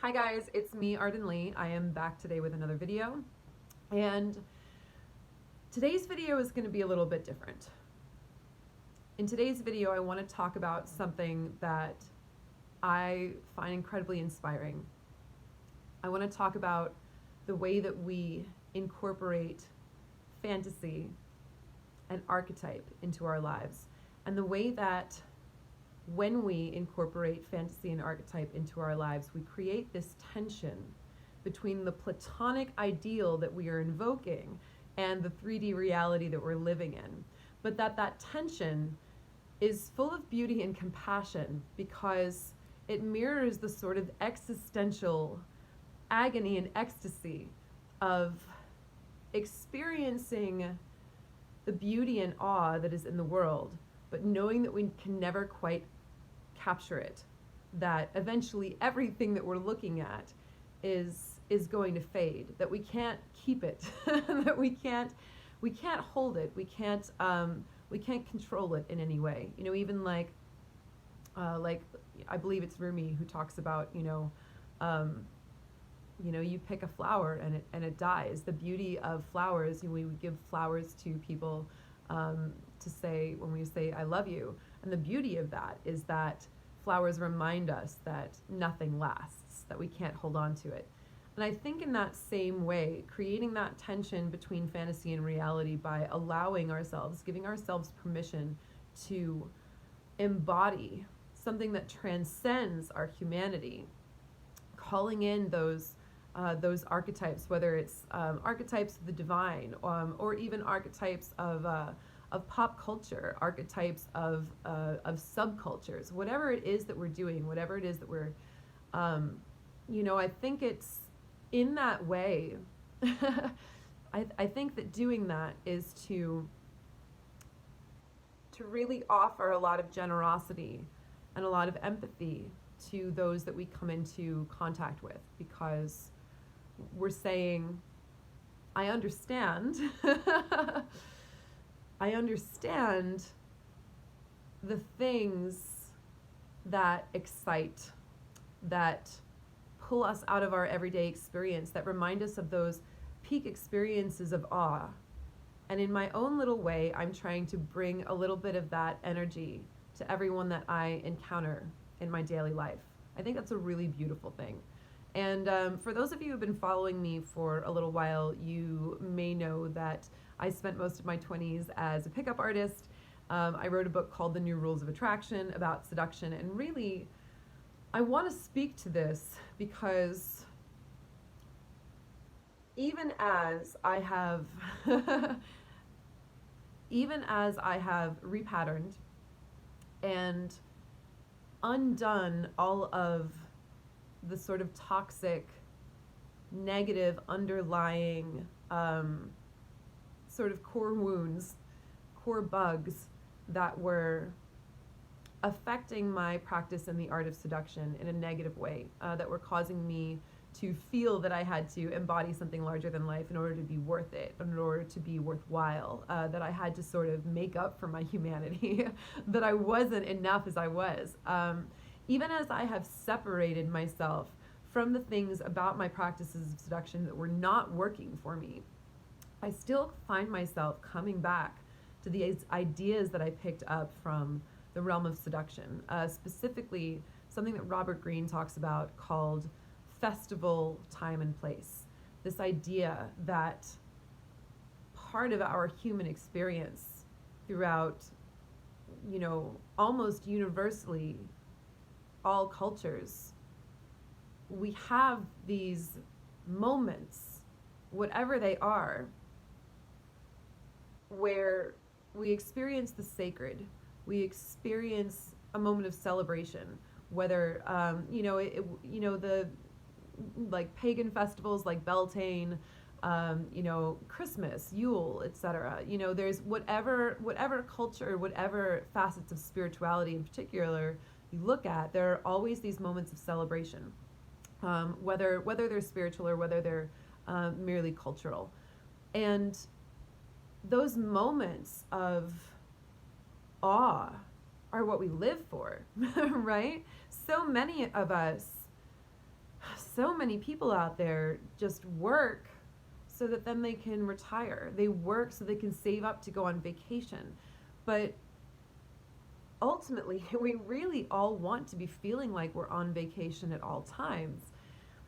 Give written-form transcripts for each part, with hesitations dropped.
Hi guys, it's me, Arden Lee. I am back today with another video, and today's video is going to be a little bit different. In today's video, I want to talk about something that I find incredibly inspiring. I want to talk about the way that we incorporate fantasy and archetype into our lives, and the way that when we incorporate fantasy and archetype into our lives, we create this tension between the platonic ideal that we are invoking and the 3D reality that we're living in. But that tension is full of beauty and compassion because it mirrors the sort of existential agony and ecstasy of experiencing the beauty and awe that is in the world, but knowing that we can never quite capture it, that eventually everything that we're looking at is going to fade, that we can't keep it, that we can't hold it, we can't control it in any way. Even like I believe it's Rumi who talks about you pick a flower and it dies. The beauty of flowers, we give flowers to people to say when we say I love you, and the beauty of that is that flowers remind us that nothing lasts, that we can't hold on to it. And I think in that same way, creating that tension between fantasy and reality by allowing ourselves, giving ourselves permission to embody something that transcends our humanity, calling in those archetypes, whether it's archetypes of the divine, or even archetypes of pop culture, archetypes of subcultures, whatever it is that we're doing, whatever it is that we're, I think it's in that way. I think that doing that is to really offer a lot of generosity and a lot of empathy to those that we come into contact with, because we're saying, I understand. I understand the things that excite, that pull us out of our everyday experience, that remind us of those peak experiences of awe. And in my own little way, I'm trying to bring a little bit of that energy to everyone that I encounter in my daily life. I think that's a really beautiful thing. And for those of you who've been following me for a little while, you may know that I spent most of my 20s as a pickup artist. I wrote a book called The New Rules of Attraction about seduction, and really, I want to speak to this because even as I have repatterned and undone all of the sort of toxic, negative, underlying sort of core wounds, core bugs that were affecting my practice in the art of seduction in a negative way, that were causing me to feel that I had to embody something larger than life in order to be worth it, in order to be worthwhile, that I had to sort of make up for my humanity, that I wasn't enough as I was. Even as I have separated myself from the things about my practices of seduction that were not working for me, I still find myself coming back to these ideas that I picked up from the realm of seduction, specifically something that Robert Greene talks about called festival time and place. This idea that part of our human experience throughout, almost universally all cultures, we have these moments, whatever they are, where we experience the sacred, we experience a moment of celebration, whether the like pagan festivals like Beltane, Christmas, Yule, etc. There's whatever culture, whatever facets of spirituality in particular you look at, there are always these moments of celebration, whether they're spiritual or whether they're merely cultural. And those moments of awe are what we live for, right? So many of us so many people out there just work so that then they can retire. They work so they can save up to go on vacation. But ultimately, we really all want to be feeling like we're on vacation at all times.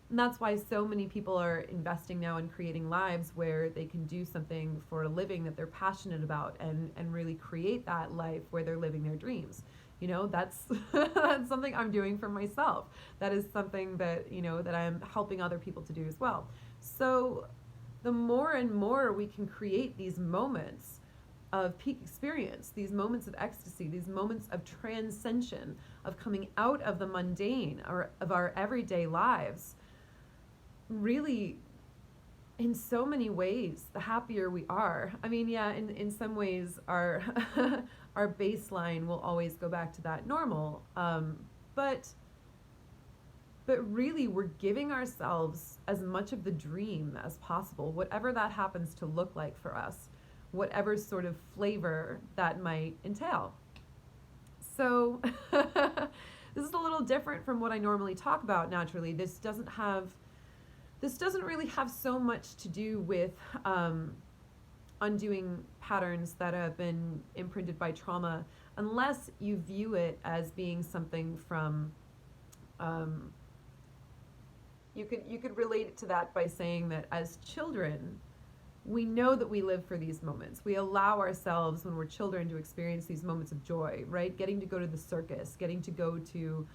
And that's why so many people are investing now in creating lives where they can do something for a living that they're passionate about, and really create that life where they're living their dreams. That's that's something I'm doing for myself. That is something that, that I'm helping other people to do as well. So the more and more we can create these moments of peak experience, these moments of ecstasy, these moments of transcension, of coming out of the mundane or of our everyday lives, really, in so many ways, the happier we are. I mean, yeah, in some ways, our our baseline will always go back to that normal. But really, we're giving ourselves as much of the dream as possible, whatever that happens to look like for us, whatever sort of flavor that might entail. So this is a little different from what I normally talk about naturally. This doesn't really have so much to do with undoing patterns that have been imprinted by trauma, unless you view it as being something from you could relate it to that by saying that as children, we know that we live for these moments. We allow ourselves, when we're children, to experience these moments of joy, right? Getting to go to the circus, getting to go to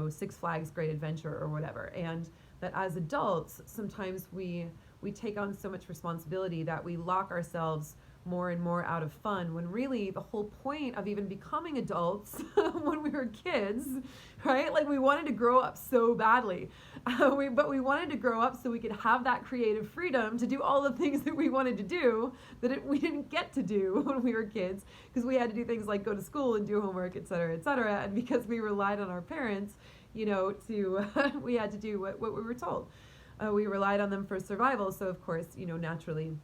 Six Flags Great Adventure or whatever. And that as adults, sometimes we take on so much responsibility that we lock ourselves more and more out of fun, when really the whole point of even becoming adults when we were kids, right? Like, we wanted to grow up so badly, but we wanted to grow up so we could have that creative freedom to do all the things that we wanted to do we didn't get to do when we were kids, because we had to do things like go to school and do homework, et cetera, and because we relied on our parents, to we had to do what we were told. We relied on them for survival, so of course, naturally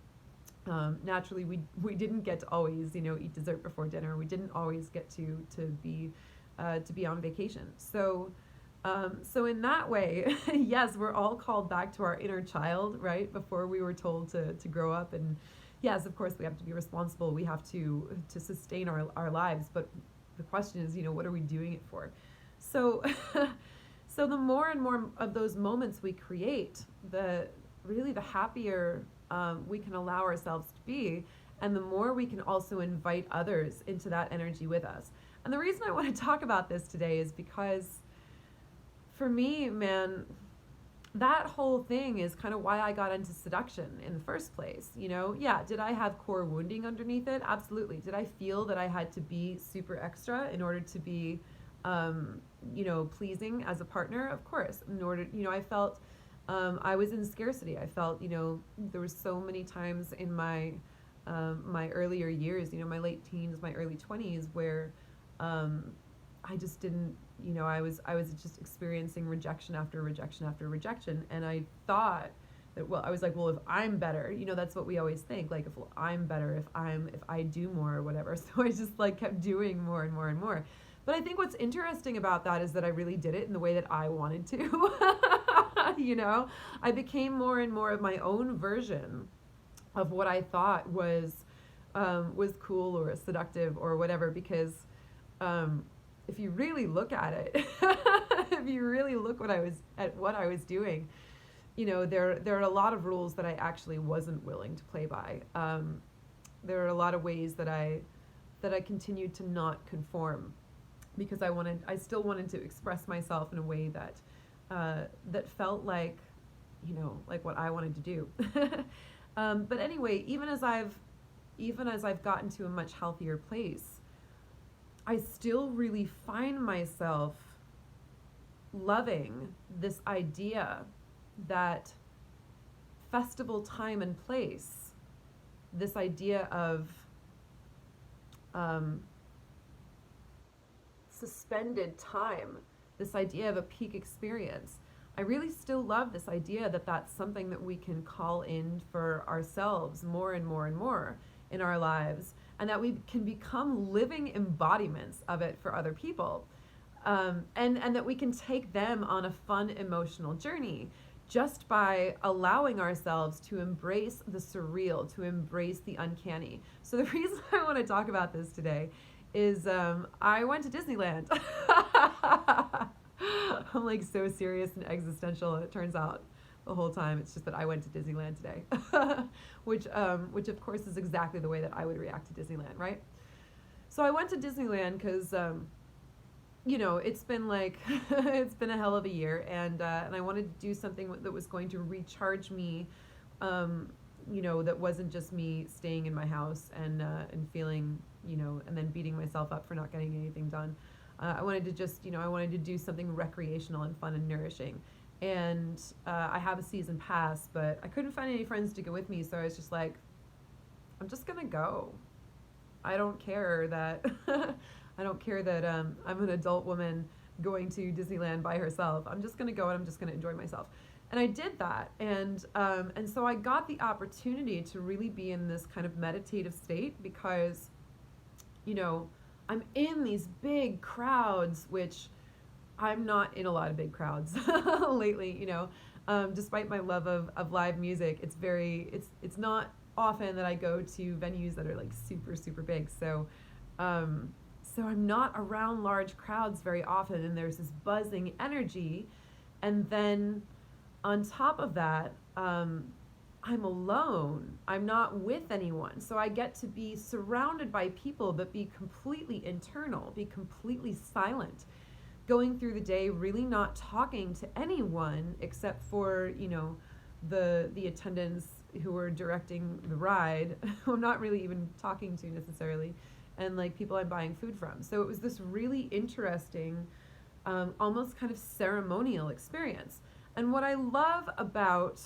we didn't get to always eat dessert before dinner. We didn't always get to be on vacation. So in that way, yes, we're all called back to our inner child, right, before we were told to grow up. And yes, of course, we have to be responsible. We have to sustain our lives, but the question is, what are we doing it for? So so the more and more of those moments we create, the happier we can allow ourselves to be, and the more we can also invite others into that energy with us. And the reason I want to talk about this today is because, for me, man, that whole thing is kind of why I got into seduction in the first place. Yeah, did I have core wounding underneath it? Absolutely. Did I feel that I had to be super extra in order to be pleasing as a partner? Of course. In order, I felt I was in scarcity. I felt, there were so many times in my earlier years, my late teens, my early 20s, where I just didn't, I was just experiencing rejection after rejection after rejection, and I thought that, I was like, well, if I'm better, that's what we always think, like, if I'm better, if I do more or whatever. So I just kept doing more and more and more. But I think what's interesting about that is that I really did it in the way that I wanted to. I became more and more of my own version of what I thought was cool or seductive or whatever. Because if you really look at it, if you really look what I was doing, there are a lot of rules that I actually wasn't willing to play by. There are a lot of ways that I continued to not conform, because I still wanted to express myself in a way that felt like what I wanted to do. But anyway, even as I've gotten to a much healthier place, I still really find myself loving this idea that festival time and place, this idea of suspended time, this idea of a peak experience. I really still love this idea that that's something that we can call in for ourselves more and more and more in our lives, and that we can become living embodiments of it for other people. and that we can take them on a fun emotional journey just by allowing ourselves to embrace the surreal, to embrace the uncanny. So the reason I want to talk about this today is I went to Disneyland. I'm like so serious and existential, and it turns out the whole time it's just that I went to Disneyland today, which of course is exactly the way that I would react to Disneyland, right? So I went to Disneyland because it's been like it's been a hell of a year, and I wanted to do something that was going to recharge me, that wasn't just me staying in my house and feeling, and then beating myself up for not getting anything done. I wanted to just, I wanted to do something recreational and fun and nourishing. And I have a season pass, but I couldn't find any friends to go with me, so I was just like, I'm just gonna go. I don't care that I don't care that I'm an adult woman going to Disneyland by herself. I'm just gonna go and I'm just gonna enjoy myself. And I did that, and so I got the opportunity to really be in this kind of meditative state because, I'm in these big crowds, which I'm not in a lot of big crowds lately. Despite my love of live music, it's not often that I go to venues that are like super super big. So I'm not around large crowds very often, and there's this buzzing energy, and then on top of that, I'm alone. I'm not with anyone. So I get to be surrounded by people, but be completely internal, be completely silent, going through the day really not talking to anyone except for, the attendants who are directing the ride, who I'm not really even talking to necessarily, and like people I'm buying food from. So it was this really interesting, almost kind of ceremonial experience. And what I love about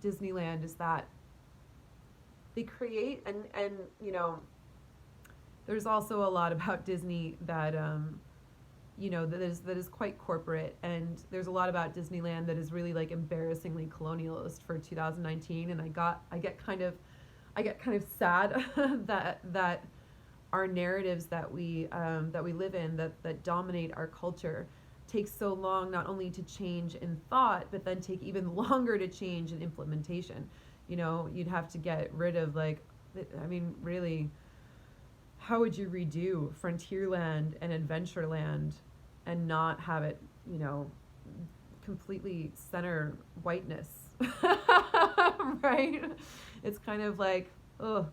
Disneyland is that they create and there's also a lot about Disney that that is quite corporate, and there's a lot about Disneyland that is really like embarrassingly colonialist for 2019, and I get kind of sad that our narratives that we live in, that dominate our culture, takes so long not only to change in thought, but then take even longer to change in implementation. You'd have to get rid of really, how would you redo Frontierland and Adventureland and not have it, completely center whiteness, right? It's kind of like, ugh.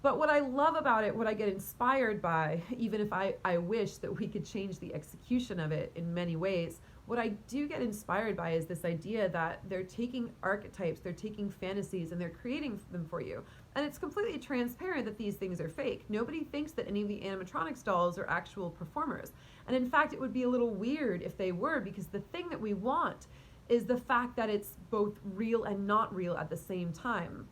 But what I love about it, what I get inspired by, even if I wish that we could change the execution of it in many ways, what I do get inspired by is this idea that they're taking archetypes, they're taking fantasies, and they're creating them for you. And it's completely transparent that these things are fake. Nobody thinks that any of the animatronics dolls are actual performers. And in fact, it would be a little weird if they were, because the thing that we want is the fact that it's both real and not real at the same time.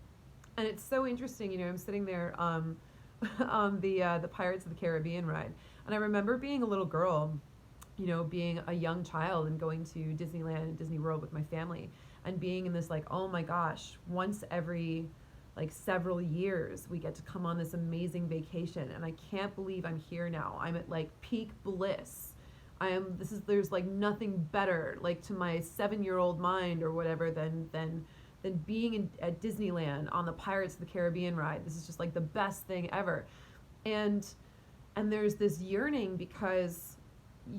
And it's so interesting, I'm sitting there on the Pirates of the Caribbean ride, and I remember being a little girl, being a young child and going to Disneyland and Disney World with my family, and being in this like, oh my gosh, once every like several years we get to come on this amazing vacation, and I can't believe I'm here now. I'm at like peak bliss. There's like nothing better, like to my 7-year-old mind or whatever, than being at Disneyland on the Pirates of the Caribbean ride. This is just like the best thing ever. And there's this yearning because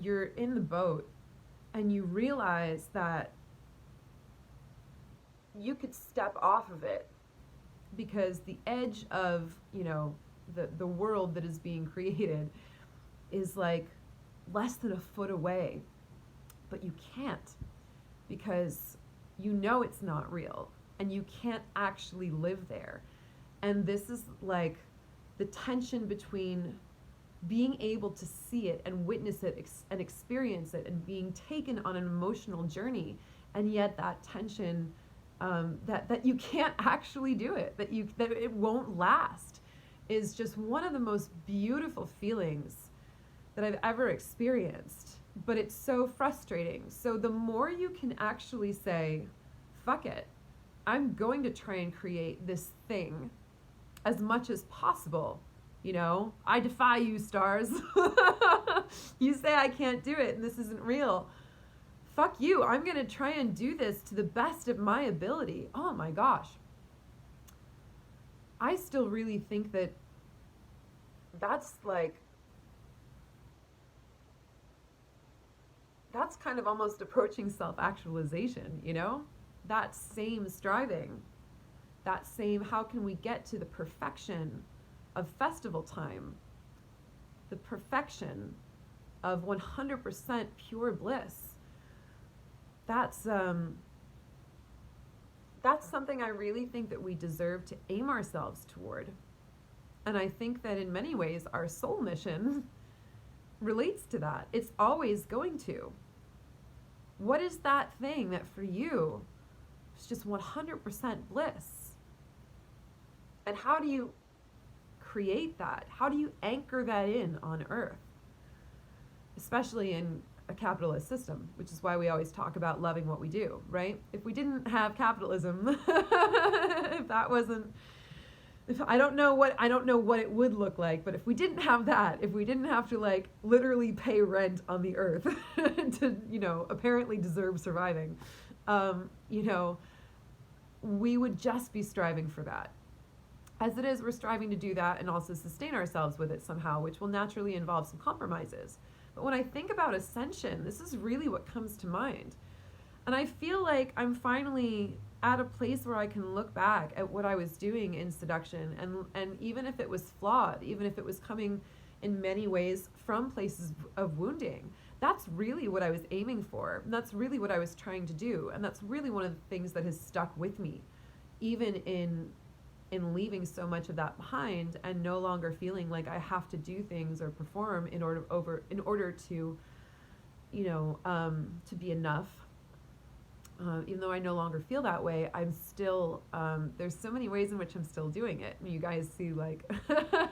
you're in the boat and you realize that you could step off of it, because the edge of, the world that is being created is like less than a foot away. But you can't, because it's not real, and you can't actually live there. And this is like the tension between being able to see it and witness it and experience it and being taken on an emotional journey, and yet that tension, that you can't actually do it, that it won't last, is just one of the most beautiful feelings that I've ever experienced. But it's so frustrating. So the more you can actually say, fuck it, I'm going to try and create this thing as much as possible You know, I defy you, stars. You say I can't do it and this isn't real. Fuck you. I'm going to try and do this to the best of my ability. Oh my gosh. I still really think that that's like, that's kind of almost approaching self-actualization, you know? That same striving, that same, how can we get to the perfection of festival time, the perfection of 100% pure bliss. That's something I really think that we deserve to aim ourselves toward. And I think that in many ways our soul mission relates to that. It's always going to. What is that thing that for you is just 100% bliss? And how do you create that? How do you anchor that in on Earth? Especially in a capitalist system, which is why we always talk about loving what we do, right? If we didn't have capitalism, if that wasn't, if I don't know what it would look like, but if we didn't have that, if we didn't have to like literally pay rent on the earth to, you know, apparently deserve surviving, you know, we would just be striving for that. As it is, we're striving to do that and also sustain ourselves with it somehow, which will naturally involve some compromises. But when I think about ascension, this is really what comes to mind. And I feel like I'm finally at a place where I can look back at what I was doing in seduction, and even if it was flawed, even if it was coming in many ways from places of wounding, that's really what I was aiming for. And that's really what I was trying to do. And that's really one of the things that has stuck with me, even in leaving so much of that behind and no longer feeling like I have to do things or perform in order to, you know, to be enough. Even though I no longer feel that way, I'm still, there's so many ways in which I'm still doing it. You guys see, like,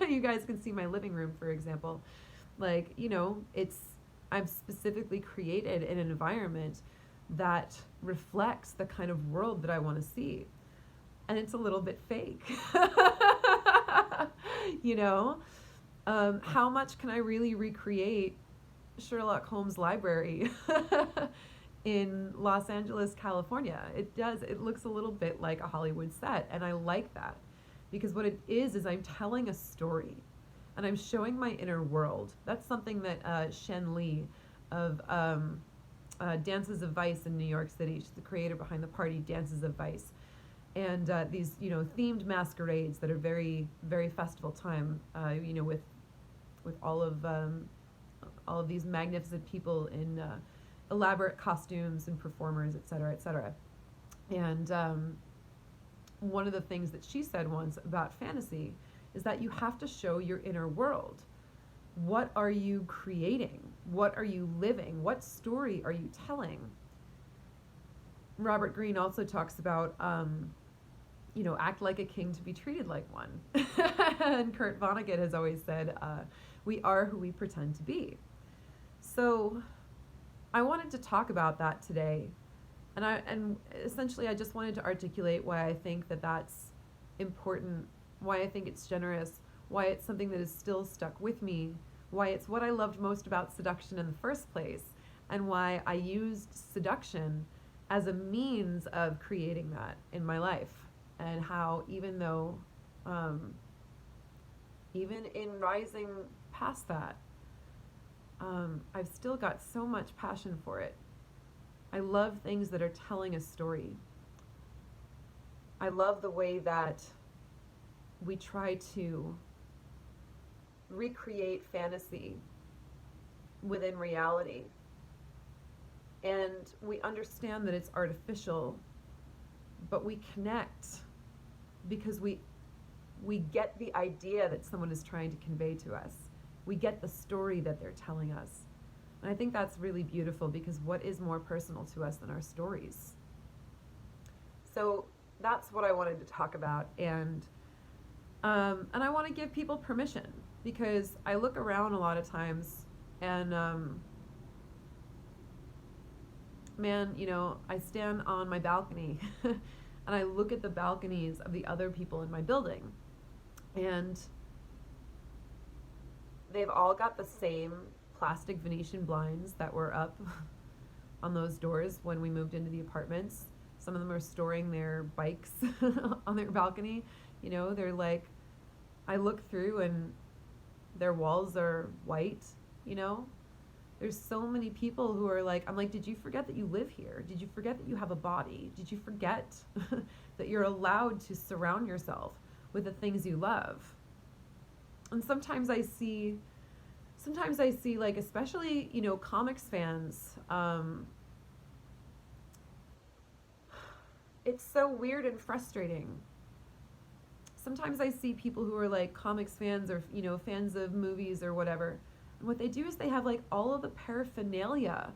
you guys can see my living room, for example. Like, you know, I've specifically created an environment that reflects the kind of world that I want to see. And it's a little bit fake. You know? How much can I really recreate Sherlock Holmes' library in Los Angeles, California? It looks a little bit like a Hollywood set, and I like that. Because what it is I'm telling a story, and I'm showing my inner world. That's something that Shen Li of Dances of Vice in New York City, she's the creator behind the party Dances of Vice. And these, you know, themed masquerades that are very, very festival time, you know, with all of these magnificent people in elaborate costumes and performers, et cetera, et cetera. And one of the things that she said once about fantasy is that you have to show your inner world. What are you creating? What are you living? What story are you telling? Robert Greene also talks about, you know, act like a king to be treated like one. And Kurt Vonnegut has always said, we are who we pretend to be. So I wanted to talk about that today. And essentially I just wanted to articulate why I think that that's important, why I think it's generous, why it's something that is still stuck with me, why it's what I loved most about seduction in the first place, and why I used seduction as a means of creating that in my life. And how even though, even in rising past that, I've still got so much passion for it. I love things that are telling a story. I love the way that we try to recreate fantasy within reality. And we understand that it's artificial, but we connect because we get the idea that someone is trying to convey to us. We get the story that they're telling us. And I think that's really beautiful, because what is more personal to us than our stories? So that's what I wanted to talk about. And I want to give people permission, because I look around a lot of times and man, you know, I stand on my balcony and I look at the balconies of the other people in my building, and they've all got the same plastic Venetian blinds that were up on those doors when we moved into the apartments. Some of them are storing their bikes on their balcony. You know, they're like, I look through and their walls are white, you know? There's so many people who are like, I'm like, did you forget that you live here? Did you forget that you have a body? Did you forget that you're allowed to surround yourself with the things you love? And sometimes I see like, especially, you know, comics fans, it's so weird and frustrating. Sometimes I see people who are like comics fans or, you know, fans of movies or whatever. And what they do is they have like all of the paraphernalia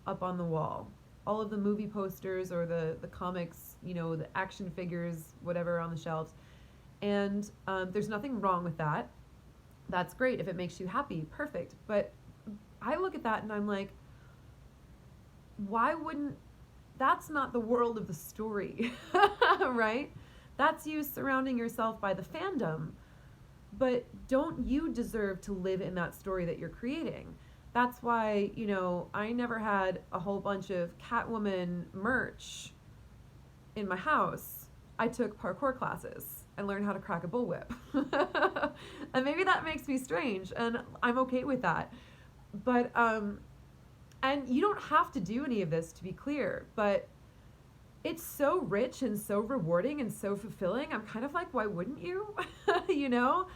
up on the wall. All of the movie posters or the comics, you know, the action figures, whatever on the shelves. And there's nothing wrong with that. That's great if it makes you happy. Perfect. But I look at that and I'm like, why wouldn't, that's not the world of the story, right? That's you surrounding yourself by the fandom. But don't you deserve to live in that story that you're creating? That's why, you know, I never had a whole bunch of Catwoman merch in my house. I took parkour classes and learned how to crack a bullwhip. And maybe that makes me strange, and I'm okay with that. But, and you don't have to do any of this, to be clear, but it's so rich and so rewarding and so fulfilling. I'm kind of like, why wouldn't you? You know?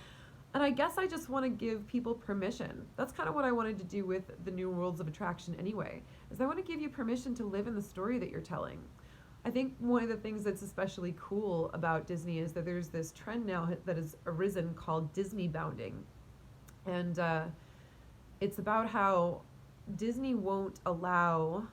And I guess I just want to give people permission. That's kind of what I wanted to do with the New Worlds of Attraction anyway, is I want to give you permission to live in the story that you're telling. I think one of the things that's especially cool about Disney is that there's this trend now that has arisen called Disney bounding. And it's about how Disney won't allow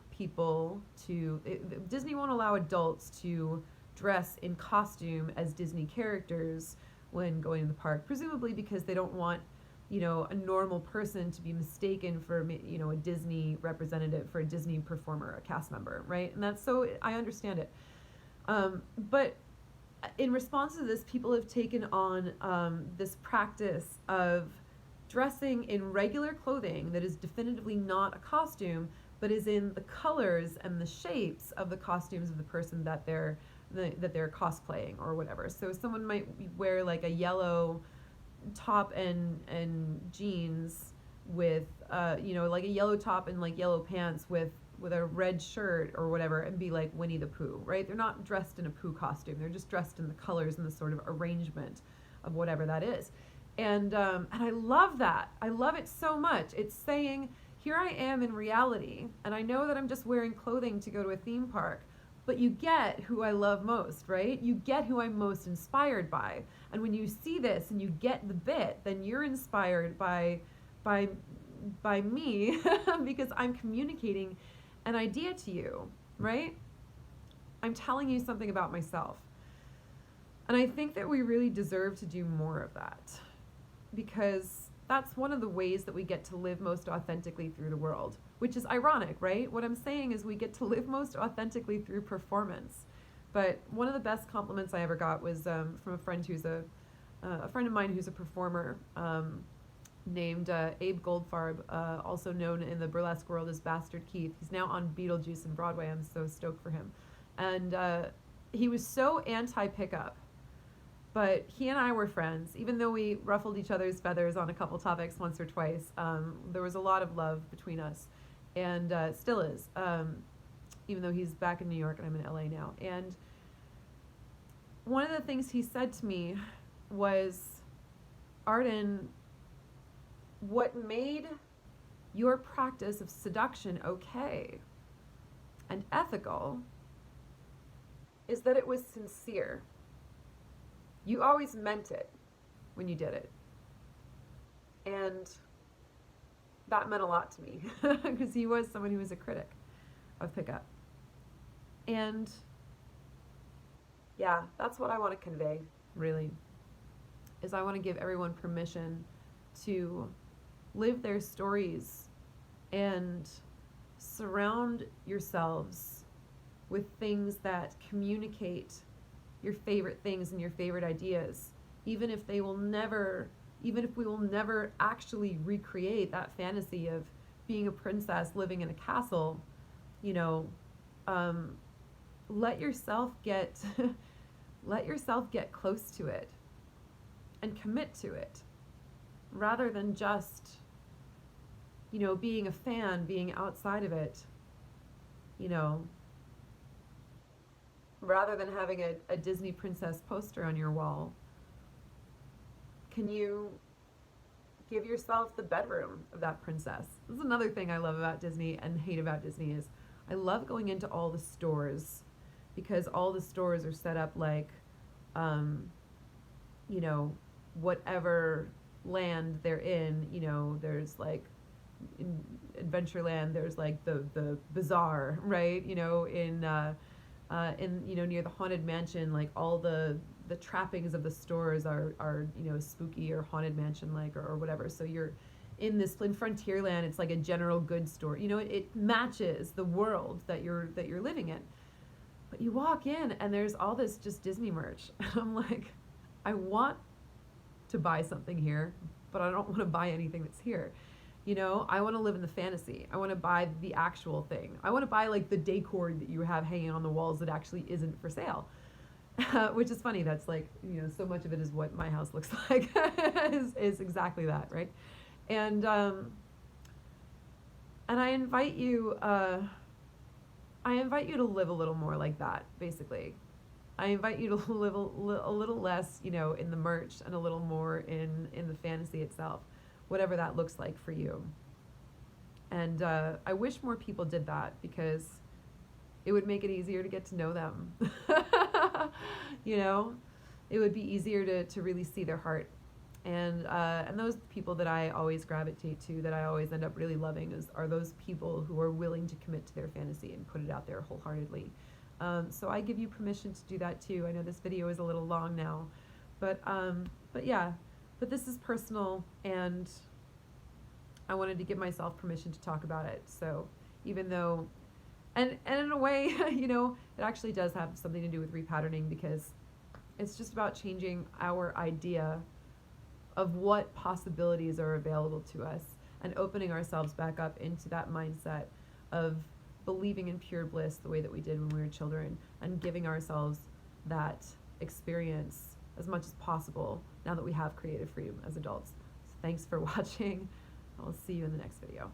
Disney won't allow adults to dress in costume as Disney characters when going to the park, presumably because they don't want, you know, a normal person to be mistaken for, you know, a Disney representative, for a Disney performer, a cast member, right? And that's, so I understand it. But in response to this, people have taken on this practice of dressing in regular clothing that is definitively not a costume, but is in the colors and the shapes of the costumes of the person that they're cosplaying or whatever. So someone might wear like a yellow top and jeans with you know, like a yellow top and like yellow pants with a red shirt or whatever, and be like Winnie the Pooh, right? They're not dressed in a Pooh costume. They're just dressed in the colors and the sort of arrangement of whatever that is. And I love that. I love it so much. It's saying, here I am in reality, and I know that I'm just wearing clothing to go to a theme park, but you get who I love most, right? You get who I'm most inspired by. And when you see this and you get the bit, then you're inspired by me because I'm communicating an idea to you, right? I'm telling you something about myself. And I think that we really deserve to do more of that, because that's one of the ways that we get to live most authentically through the world, which is ironic, right? What I'm saying is we get to live most authentically through performance. But one of the best compliments I ever got was from a friend who's a friend of mine who's a performer named Abe Goldfarb, also known in the burlesque world as Bastard Keith. He's now on Beetlejuice and Broadway. I'm so stoked for him. And he was so anti-pickup. But he and I were friends, even though we ruffled each other's feathers on a couple topics once or twice. There was a lot of love between us, and still is, even though he's back in New York and I'm in LA now. And one of the things he said to me was, Arden, what made your practice of seduction okay and ethical is that it was sincere. You always meant it when you did it. And that meant a lot to me because he was someone who was a critic of pickup. And yeah, that's what I want to convey, really, is I want to give everyone permission to live their stories and surround yourselves with things that communicate your favorite things and your favorite ideas, even if they will never even if we will never actually recreate that fantasy of being a princess living in a castle, you know, um, let yourself get let yourself get close to it and commit to it, rather than just, you know, being a fan, being outside of it, you know, rather than having a Disney princess poster on your wall. Can you give yourself the bedroom of that princess? This is another thing I love about Disney and hate about Disney is I love going into all the stores, because all the stores are set up like, um, you know, whatever land they're in, you know, there's like in Adventureland, there's like the bazaar, right? You know, in, you know, near the Haunted Mansion, like all the trappings of the stores are, you know, spooky or Haunted Mansion like, or whatever. So you're in Frontierland, it's like a general goods store. You know, it matches the world that you're living in. But you walk in and there's all this just Disney merch. And I'm like, I want to buy something here, but I don't want to buy anything that's here. You know, I want to live in the fantasy. I want to buy the actual thing. I want to buy like the decor that you have hanging on the walls that actually isn't for sale. Which is funny. That's like, you know, so much of it is what my house looks like is exactly that, right? And I invite you to live a little more like that, basically. I invite you to live a little less, you know, in the merch and a little more in the fantasy itself, whatever that looks like for you. And I wish more people did that, because it would make it easier to get to know them. You know, it would be easier to really see their heart. And those people that I always gravitate to, that I always end up really loving, are those people who are willing to commit to their fantasy and put it out there wholeheartedly. So I give you permission to do that too. I know this video is a little long now, but yeah, but this is personal, and I wanted to give myself permission to talk about it. So even though, and in a way, you know, it actually does have something to do with repatterning, because it's just about changing our idea of what possibilities are available to us, and opening ourselves back up into that mindset of believing in pure bliss the way that we did when we were children, and giving ourselves that experience as much as possible now that we have creative freedom as adults. So thanks for watching. I'll see you in the next video.